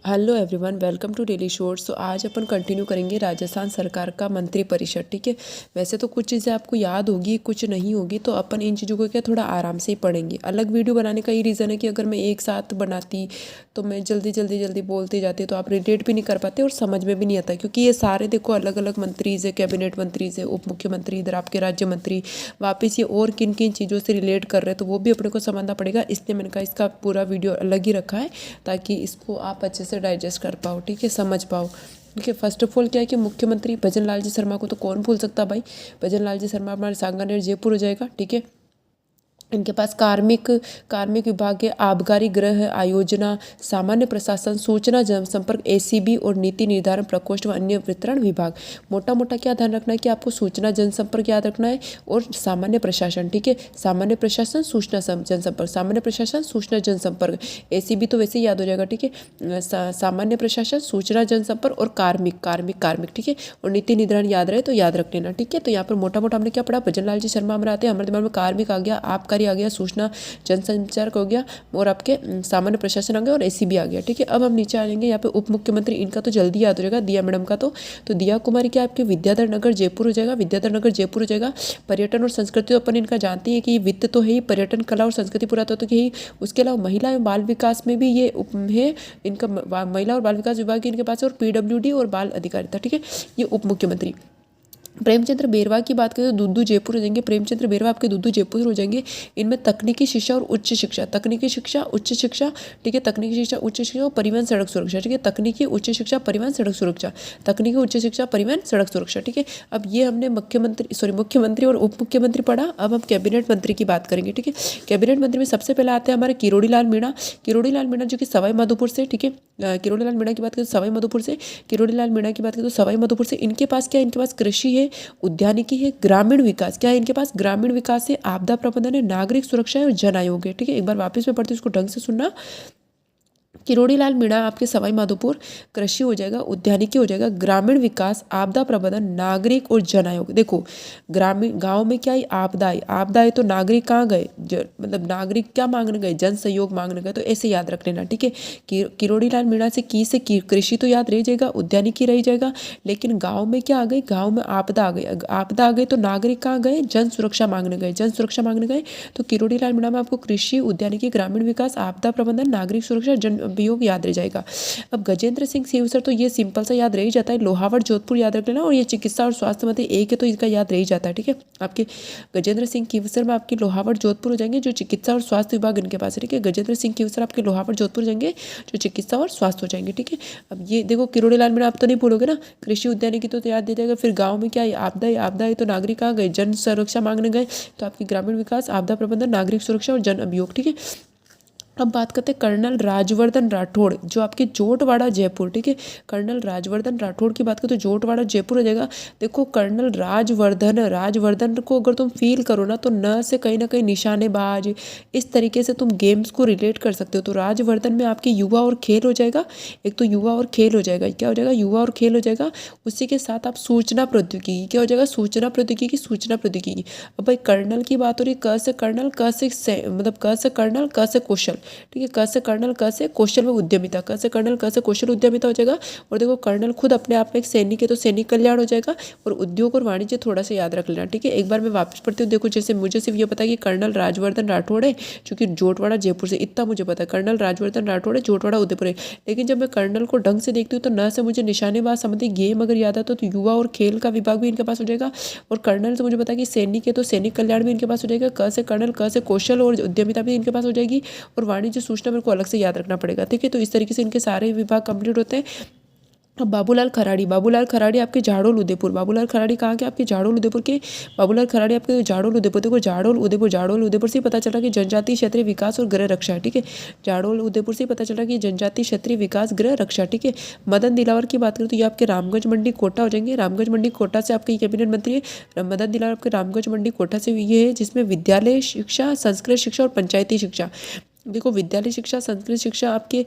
Hello everyone, welcome to daily shorts. तो आज अपन continue करेंगे राजस्थान सरकार का मंत्री परिषद। ठीक है, वैसे तो कुछ चीज़ें आपको याद होगी, कुछ नहीं होगी, तो अपन इन चीज़ों को क्या थोड़ा आराम से ही पढ़ेंगे। अलग वीडियो बनाने का ये रीज़न है कि अगर मैं एक साथ बनाती तो मैं जल्दी बोलती जाती तो आप रिलेट भी नहीं कर पाते और समझ में भी नहीं आता, क्योंकि ये सारे देखो अलग अलग मंत्रीज है, कैबिनेट मंत्रीज है, उप मुख्यमंत्री, इधर आपके राज्य मंत्री, वापस ये और किन किन चीज़ों से रिलेट कर रहे हैं तो वो भी अपने को समझना पड़ेगा। इसलिए मैंने कहा इसका पूरा वीडियो अलग ही रखा है ताकि इसको आप अच्छे से डाइजेस्ट कर पाओ, ठीक है, समझ पाओ। ठीक है, फर्स्ट ऑफ ऑल क्या है कि मुख्यमंत्री भजन लाल जी शर्मा को तो कौन भूल सकता भाई। भजन लाल जी शर्मा हमारे सांगानेर जयपुर हो जाएगा। ठीक है, इनके पास कार्मिक विभाग है, आबकारी गृह आयोजना, सामान्य प्रशासन, सूचना जनसंपर्क एसीबी और नीति निर्धारण प्रकोष्ठ व अन्य वितरण विभाग। मोटा मोटा क्या ध्यान रखना है कि आपको सूचना जनसंपर्क याद रखना है और सामान्य प्रशासन। ठीक है, सामान्य प्रशासन सूचना जनसंपर्क, सामान्य प्रशासन सूचना जनसंपर्क, एसीबी तो वैसे ही याद हो जाएगा। ठीक है, सामान्य प्रशासन सूचना जनसंपर्क और कार्मिक। ठीक है, और नीति निर्धारण याद रहे तो याद रख लेना। ठीक है, तो यहाँ पर मोटा मोटा हमने क्या पढ़ा, भजन लाल जी शर्मा हमारे आते हैं, हमारे दिमाग में कार्मिक आ गया, आबकारी आ गया, सूचना जनसंचारक हो गया और आपके सामान्य प्रशासन आ गया और एसीबी आ गया। ठीक है, अब हम नीचे आ जाएंगे, यहाँ पे उप मुख्यमंत्री, इनका तो जल्दी याद हो जाएगा, दिया मैडम का तो दिया कुमारी क्या आपके विद्याधर नगर जयपुर हो जाएगा, विद्याधर नगर जयपुर हो जाएगा। पर्यटन और संस्कृति तो अपन इनका जानते हैं कि वित्त तो है ही, पर्यटन कला और संस्कृति पुरातत्व की ही, उसके अलावा महिला एवं बाल विकास में भी ये है इनका, महिला और बाल विकास विभाग इनके पास है, और पीडब्ल्यूडी और बाल अधिकारिता। ठीक है, ये उप मुख्यमंत्री। प्रेमचंद्र बेरवा की बात करें तो दुद्दू जयपुर हो जाएंगे, प्रेमचंद्र बेरवा आपके दुद्दू जयपुर हो जाएंगे। इनमें तकनीकी शिक्षा और उच्च शिक्षा, तकनीकी शिक्षा उच्च शिक्षा, ठीक है, तकनीकी शिक्षा उच्च शिक्षा और परिवहन सड़क सुरक्षा। ठीक है, तकनीकी उच्च शिक्षा परिवहन सड़क सुरक्षा, तकनीकी उच्च शिक्षा परिवहन सड़क सुरक्षा। ठीक है, अब ये हमने मुख्यमंत्री और उप मुख्यमंत्री पढ़ा। अब हम कैबिनेट मंत्री की बात करेंगे। ठीक है, कैबिनेट मंत्री में सबसे पहले आते हैं हमारे किरोड़ी लाल मीणा जो कि सवाई माधोपुर से। ठीक है, किरोड़ी लाल मीणा की बात करें तो सवाई माधोपुर से, किरोड़ी लाल मीणा की बात करें तो सवाई माधोपुर से। इनके पास क्या है, इनके पास कृषि है, उद्यानिकी है, ग्रामीण विकास, क्या है इनके पास, ग्रामीण विकास है, आपदा प्रबंधन है, नागरिक सुरक्षा है और जन आयोग है। ठीक है, एक बार वापस में पढ़ती हूँ, उसको ढंग से सुनना। किरोड़ी लाल मीणा आपके सवाई माधोपुर, कृषि हो जाएगा, उद्यानिकी हो जाएगा, ग्रामीण विकास, आपदा प्रबंधन, नागरिक और जन आयोग। देखो ग्रामीण गांव में क्या है, आपदा है तो नागरिक कहाँ गए, मतलब नागरिक क्या मांगने गए, जन सहयोग मांगने गए, तो ऐसे याद रख लेना। ठीक है, किरोड़ी लाल मीणा से कृषि तो याद रह जाएगा, उद्यानिकी रह जाएगा, लेकिन गाँव में क्या आ गई, गाँव में आपदा आ गई, आपदा आ गई तो नागरिक कहाँ गए, जन सुरक्षा मांगने गए। तो किरोड़ी लाल मीणा में आपको कृषि, उद्यानिकी, ग्रामीण विकास, आपदा प्रबंधन, नागरिक सुरक्षा, जन उपयोग याद रह जाएगा। अब गजेंद्र सिंह शेरसर तो ये सिंपल सा याद रह ही जाता है, लोहावट जोधपुर याद रख लेना, और ये चिकित्सा और स्वास्थ्य मंत्री एक है तो इसका याद रह ही जाता है। ठीक है, आपके गजेंद्र सिंह केवसर में आपके लोहावट जोधपुर हो जाएंगे, जो चिकित्सा और स्वास्थ्य विभाग इनके पास है। ठीक है, गजेंद्र सिंह केवसर आपके लोहावट जोधपुर जाएंगे, जो चिकित्सा और स्वास्थ्य हो जाएंगे। ठीक है, अब ये देखो किरोड़ी लाल मीणा आप तो नहीं भूलोगे ना, कृषि उद्यानिकी तो याद दे जाएगा। फिर गाँव में क्या है, आपदा है तो नागरिक कहाँ गए, जन सुरक्षा मांगने गए, तो आपकी ग्रामीण विकास, आपदा प्रबंधन, नागरिक सुरक्षा और जन अभियोग। ठीक है, अब बात करते हैं कर्नल राजवर्धन राठौड़, जो आपके जोटवाड़ा जयपुर। ठीक है, कर्नल राजवर्धन राठौड़ की बात करें तो जोटवाड़ा जयपुर हो जाएगा। देखो कर्नल राजवर्धन को अगर तुम फील करो ना तो न से कहीं ना कहीं निशानेबाज, इस तरीके से तुम गेम्स को रिलेट कर सकते हो। तो राजवर्धन में आपके युवा और खेल हो जाएगा, एक तो युवा और खेल हो जाएगा, क्या हो जाएगा, युवा और खेल हो जाएगा। उसी के साथ आप सूचना प्रौद्योगिकी, क्या हो जाएगा, सूचना प्रौद्योगिकी। अब भाई कर्नल की बात हो रही, क से कर्नल, मतलब क से कर्नल, क से कौशल। ठीक है, क से कर्नल, क से कौशल व उद्यमिता, क से कर्नल, क से कौशल उद्यमिता हो जाएगा। और देखो कर्नल खुद अपने आप में एक सैनिक है तो सैनिक कल्याण हो जाएगा, और उद्योग और वाणिज्य थोड़ा सा याद रख लेना। ठीक है, एक बार मैं वापस पढ़ती हूँ। देखो जैसे मुझे सिर्फ ये पता है कि कर्नल राजवर्धन राठौड़ है, क्योंकि जोटवाड़ा जयपुर से, इतना मुझे पता है, कर्नल राजवर्धन राठौड़ है, जोटवाड़ा उदयपुर है। लेकिन जब मैं कर्नल को ढंग से देखती हूँ तो न से मुझे निशानेबाज संबंधी गेम अगर याद आता तो युवा और खेल का विभाग भी इनके पास हो जाएगा, और कर्नल से मुझे पता है कि सैनिक है तो सैनिक कल्याण भी इनके पास हो जाएगा। क से कर्नल, क से कौशल और उद्यमिता भी इनके पास हो जाएगी, और वाणिज्य सूचना मेरे को अलग से याद रखना पड़ेगा। ठीक है, तो इस तरीके से इनके सारे विभाग कंप्लीट होते हैं। अब बाबूलाल खराड़ी आपके झाड़ोल उदयपुर, बाबूलाल खराड़ी कहाँ के, आपके झाड़ोल उदयपुर के। बाबूलाल खराड़ी आपके झाड़ोल उदयपुर, देखो झाड़ोल उदयपुर से पता चला कि जनजातीय क्षेत्रीय विकास और गृह रक्षा है। ठीक है, झाड़ोल उदयपुर से पता चला कि जनजातीय क्षेत्रीय विकास गृह रक्षा। ठीक है, मदन दिलावर की बात करें तो ये आपके रामगंज मंडी कोटा हो जाएंगे, रामगंज मंडी कोटा से आपके कैबिनेट मंत्री है मदन दिलावर, आपके रामगंज मंडी कोटा से ये है, जिसमें विद्यालय शिक्षा, संस्कृत शिक्षा और पंचायती शिक्षा। देखो विद्यालय शिक्षा, संस्कृत शिक्षा आपके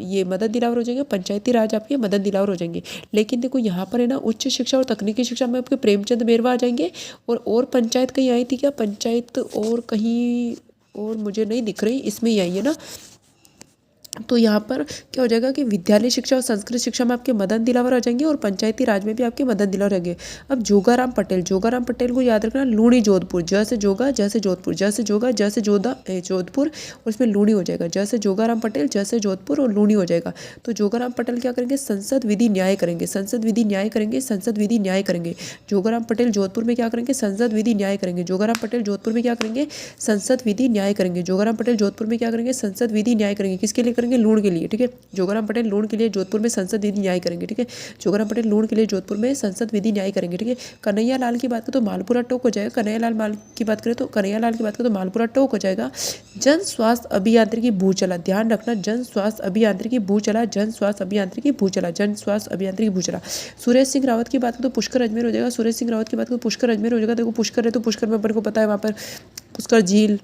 ये मदन दिलावर हो जाएंगे, पंचायती राज आपके मदन दिलावर हो जाएंगे। लेकिन देखो यहाँ पर है ना, उच्च शिक्षा और तकनीकी शिक्षा में आपके प्रेमचंद बेरवा आ जाएंगे। और पंचायत कहीं आई थी क्या, पंचायत और कहीं और मुझे नहीं दिख रही, इसमें ही आई है ना, तो यहाँ पर क्या हो जाएगा कि विद्यालय शिक्षा और संस्कृत शिक्षा में आपके मदन दिलावर आ जाएंगे और पंचायती राज में भी आपके मदन दिलावर रहेंगे। अब जोगाराम पटेल को याद रखना, लूणी जोधपुर, ज से जोगा, ज से जोधपुर, ज से जोगा, ज से जोधपुर और इसमें लूणी हो जाएगा, ज से जोगाराम पटेल, ज से जोधपुर और लूणी हो जाएगा। तो जोगाराम पटेल क्या करेंगे, संसद विधि न्याय करेंगे, संसद विधि न्याय करेंगे, संसद विधि न्याय करेंगे। जोगाराम पटेल जोधपुर में क्या करेंगे, संसद विधि न्याय करेंगे। जोगाराम पटेल जोधपुर में क्या करेंगे, संसद विधि न्याय करेंगे। जोगाराम पटेल जोधपुर में क्या करेंगे, संसद विधि न्याय करेंगे। किसके लिए करेंगे, लूण के लिए, ठीक है। जोगाराम पटेल लूण के लिए जोधपुर में संसद विधि न्याय करेंगे, ठीक है। जोगाराम पटेल लूण के लिए जोधपुर में संसद विधि न्याय करेंगे, ठीक है। कन्हैया लाल की बात करें तो मालपुरा टोक हो जाएगा। कन्हैया लाल की बात करें तो मालपुरा टोक हो जाएगा। जन स्वास्थ्य अभियांत्रिकी भूचला, ध्यान रखना, जन स्वास्थ्य अभियांत्रिकी भूचला, जन स्वास्थ्य अभियांत्रिकी भूचला, जन स्वास्थ्य अभियांत्रिकी भूचला। सुरेश सिंह रावत की बात करें तो पुष्कर अजमेर हो जाएगा। सुरेश सिंह रावत की बात करें तो पुष्कर अजमेर हो जाएगा। देखो पुष्कर है तो पुष्कर में अपन को पता है वहाँ पर पुष्कर झील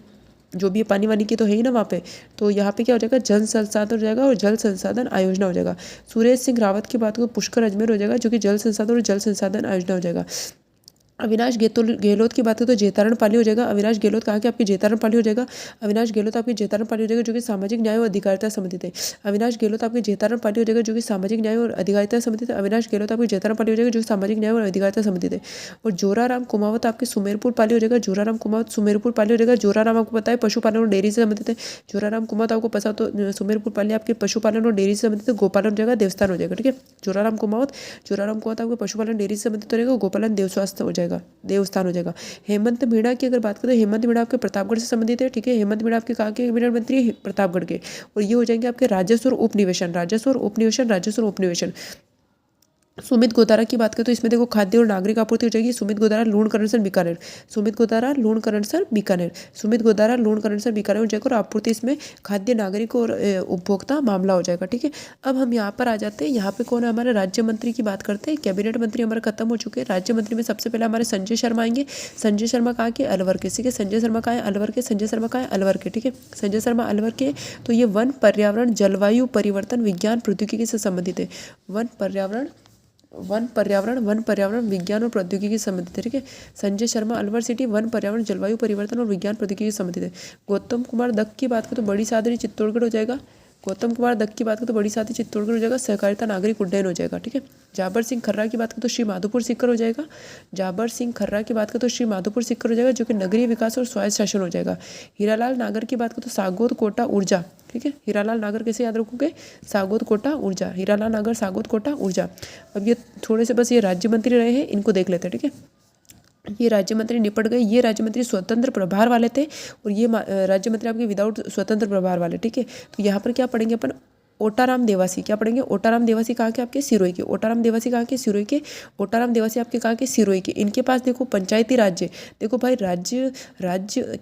जो भी पानी वानी की तो है ही ना वहाँ पे। तो यहाँ पे क्या हो जाएगा, जल संसाधन हो जाएगा और जल संसाधन आयोजना हो जाएगा। सुरेश सिंह रावत की बात करें पुष्कर अजमेर हो जाएगा, जो कि जल संसाधन और जल संसाधन आयोजना हो जाएगा। अविनाश गहलोत की बात करें तो जेतारण पाली हो जाएगा। अविनाश गहलोत कहाँ के आपकी जेतारण पाली हो जाएगा। अविनाश गहलोत आपकी जेतारण पाली हो जाएगा, जो कि सामाजिक न्याय और अधिकारिता संबंधित है। अविनाश गहलोत आपकी जेतारण पाली हो जाएगा, जो कि सामाजिक न्याय और अधिकारिता संबंधित है। अविनाश गहलोत आपकी जेतारण पाली हो जाएगा, जो कि सामाजिक न्याय और अधिकारिता संबंधित है। और जोराराम कुमावत आपके सुमेरपुर पाली हो जाएगा। जोराराम कुमावत सुमेरपुर पाली हो जाएगा। जोराराम आपको पता है पशुपालन और डेयरी से संबंधित है। जोराराम कुमावत आपको पता तो सुमेरपुर पाली आपके पशुपालन और डेयरी से संबंधित है। गोपालन हो जाएगा, देवस्थान हो जाएगा, ठीक है। जोराराम कुमावत आपको पशुपालन डेयरी से संबंधित रहेगा। गोपालन देवस्थान हो जाएगा, देवस्थान हो जाएगा। हेमंत मीणा की अगर बात करें तो हेमंत मीणा आपके प्रतापगढ़ से संबंधित है, ठीक है। हेमंत मीणा आपके कहाँ के कैबिनेट मंत्री है, प्रतापगढ़ के। और ये हो जाएंगे आपके राजस्व और उपनिवेशन, राजस्व और उपनिवेशन, राजस्व और उपनिवेशन। सुमित गोदारा की बात करें तो इसमें देखो खाद्य और नागरिक आपूर्ति हो जाएगी। सुमित गोदारा लूण करणसर बीकानेर, सुमित गोदारा लूण करणसर बीकानेर, सुमित गोदारा लूण करणसर बीकानेर हो जाएगा। और आपूर्ति इसमें खाद्य, नागरिक और उपभोक्ता मामला हो जाएगा, ठीक है। अब हम यहाँ पर आ जाते हैं, यहाँ पे कौन है हमारे राज्य मंत्री की बात करते हैं। कैबिनेट मंत्री हमारे खत्म हो चुके हैं। राज्य मंत्री में सबसे पहले हमारे संजय शर्मा आएंगे। संजय शर्मा कहाँ के, अलवर के, ठीक है। संजय शर्मा कहाँ है, अलवर के। संजय शर्मा कहाँ है, अलवर के, ठीक है। संजय शर्मा अलवर के। तो ये वन, पर्यावरण, जलवायु परिवर्तन, विज्ञान, प्रौद्योगिकी से संबंधित है। वन पर्यावरण विज्ञान और प्रौद्योगिकी से संबंधित है, ठीक है। संजय शर्मा अलवर सिटी, वन, पर्यावरण, जलवायु परिवर्तन और विज्ञान प्रौद्योगिकी से संबंधित है। गौतम कुमार दत्त की बात करें तो बड़ी सादरी चित्तौड़गढ़ हो जाएगा। गौतम कुमार दत्त की बात करें तो बड़ी सादरी चित्तौड़गढ़ हो जाएगा। सहकारिता, नागरिक उड्डयन हो जाएगा, ठीक है। जाबर सिंह खर्रा की बात करें तो श्री माधोपुर सीकर हो जाएगा। जाबर सिंह खर्रा की बात करें तो श्री माधोपुर सीकर हो जाएगा, जो कि नगरीय विकास और स्वायत्त शासन हो जाएगा। हीरालाल नागर की बात करें तो सागौद कोटा ऊर्जा, ठीक है। हीरालाल नागर कैसे याद रखोगे, सागौद कोटा ऊर्जा, हीरालाल नागर सागौद कोटा ऊर्जा। अब ये थोड़े से बस ये राज्य मंत्री रहे हैं, इनको देख लेते हैं, ठीक है। ये राज्य मंत्री निपट गए। ये राज्य मंत्री स्वतंत्र प्रभार वाले थे और ये राज्य मंत्री आपके विदाउट स्वतंत्र प्रभार वाले, ठीक है। तो यहाँ पर क्या पढ़ेंगे अपन, ओटाराम देवासी, क्या पढ़ेंगे, ओटाराम देवासी कहाँ के आपके, सिरोही के। ओटाराम देवासी कहाँ के, सिरोही के। ओटाराम देवासी आपके कहाँ के, सिरोही के। इनके पास देखो पंचायती राज्य, देखो भाई राज्य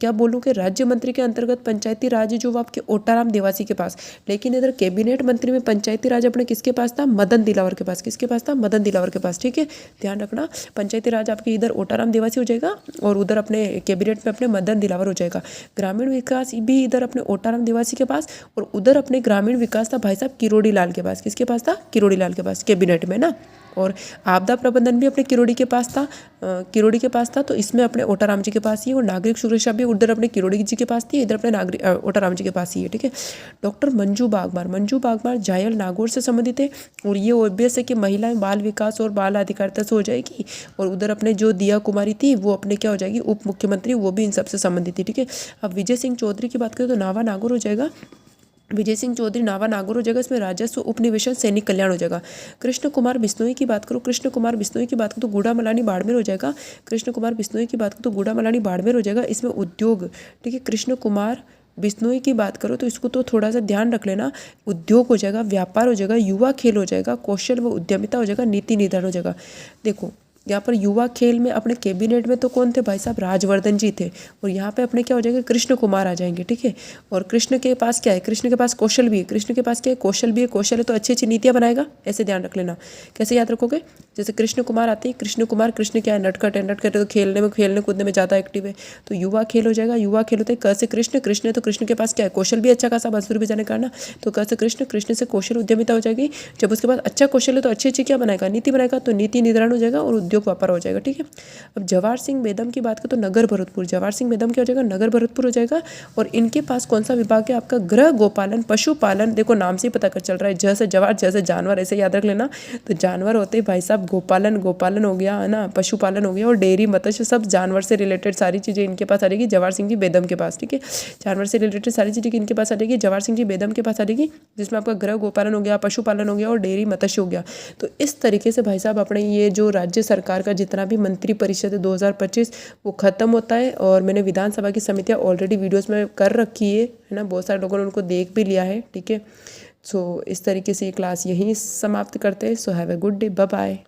क्या बोलूँ कि राज्य मंत्री के अंतर्गत पंचायती राज्य जो वो आपके ओटाराम देवासी के पास। लेकिन इधर कैबिनेट मंत्री में पंचायती राज अपने किसके पास था, मदन दिलावर के पास। किसके पास था, मदन दिलावर के पास, ठीक है। ध्यान रखना, पंचायती राज आपके इधर ओटाराम देवासी हो जाएगा और उधर अपने कैबिनेट में अपने मदन दिलावर हो जाएगा। ग्रामीण विकास भी इधर अपने ओटाराम देवासी के पास और उधर अपने ग्रामीण विकास था भाई साहब किरोड़ी लाल के पास। किसके पास था, किरोड़ी लाल के पास, कैबिनेट में ना। और आपदा प्रबंधन भी अपने किरोड़ी के पास था, किरोड़ी के पास था। तो इसमें अपने ओटाराम जी के पास ही है। और नागरिक सुरक्षा भी उधर अपने किरोड़ी जी के पास थी, इधर अपने ओटाराम जी के पास ही है, ठीक है। डॉक्टर मंजू बागमार जायल नागौर से संबंधित है। और ये ओबीएस है कि महिला बाल विकास और बाल अधिकारिता से हो जाएगी। और उधर अपने जो दिया कुमारी थी वो अपने क्या हो जाएगी, उप मुख्यमंत्री, वो भी इन सबसे संबंधित थी, ठीक है। अब विजय सिंह चौधरी की बात करें तो नावा नागौर हो जाएगा। विजय सिंह चौधरी नावा नागौर हो जाएगा। इसमें राजस्व, उपनिवेशन, सैनिक कल्याण हो जाएगा। कृष्ण कुमार बिश्नोई की बात करो तो गूढ़ा मलानी बाड़मेर हो जाएगा। कृष्ण कुमार बिश्नोई की बात करो तो गूढ़ा मलानी बाड़मेर हो जाएगा। इसमें उद्योग, ठीक है। कृष्ण कुमार बिश्नोई की बात करो तो इसको तो थोड़ा सा ध्यान रख लेना। उद्योग हो जाएगा, व्यापार हो जाएगा, युवा खेल हो जाएगा, कौशल व उद्यमिता हो जाएगा, नीति निर्धारण हो जाएगा। देखो यहाँ पर युवा खेल में अपने कैबिनेट में तो कौन थे भाई साहब, राजवर्धन जी थे। और यहाँ पे अपने क्या हो जाएंगे, कृष्ण कुमार आ जाएंगे, ठीक है। और कृष्ण के पास क्या है, कृष्ण के पास कौशल भी है। कृष्ण के पास क्या है, कौशल भी है। कौशल है तो अच्छी अच्छी नीतियाँ बनाएगा, ऐसे ध्यान रख लेना। कैसे याद रखोगे, जैसे कृष्ण कुमार आते हैं, कृष्ण क्या है, नटखट है। नटखट है तो खेलने कूदने में ज़्यादा एक्टिव है। तो युवा खेल हो जाएगा। युवा खेल होते हैं क से कृष्ण है तो कृष्ण के पास क्या है, कौशल भी अच्छा खासा, बांसुरी बजाने का ना। तो क से कृष्ण से कौशल उद्यमिता हो जाएगी। जब उसके पास अच्छा कौशल है तो अच्छी अच्छी क्या बनाएगा, नीति बनाएगा। तो नीति निर्धारण हो जाएगा और उद्योग व्यापार हो जाएगा। ठीक है, अब जवाहर सिंह बेदम की बात करें तो नगर भरतपुर, जवाहर सिंह बेदम क्या हो जाएगा, नगर भरतपुर हो जाएगा। और इनके पास कौन सा विभाग है आपका, गृह गोपालन पशुपालन। देखो नाम से ही पता कर चल रहा है, जैसे जवाहर जैसे जानवर, ऐसे याद रख लेना। तो जानवर होते हैं भाई साहब, गोपालन गोपालन हो गया है ना, पशुपालन हो गया, और डेयरी मत्स्य सब जानवर से रिलेटेड सारी चीज़ें इनके पास आ जाएगी जवाहर सिंह जी बेदम के पास। ठीक है, जानवर से रिलेटेड सारी चीज़ें इनके पास आ जाएगी जवाहर सिंह जी बेदम के पास आ जाएगी, जिसमें आपका गृह गोपालन हो गया, पशुपालन हो गया और डेयरी मत्स्य हो गया। तो इस तरीके से भाई साहब अपने ये जो राज्य सरकार का जितना भी मंत्री परिषद है 2025 वो खत्म होता है। और मैंने विधानसभा की समितियाँ ऑलरेडी वीडियोस में कर रखी है ना, बहुत सारे लोगों ने उनको देख भी लिया है। ठीक है, सो इस तरीके से ये क्लास यहीं समाप्त करते हैं। So have a good day, bye bye.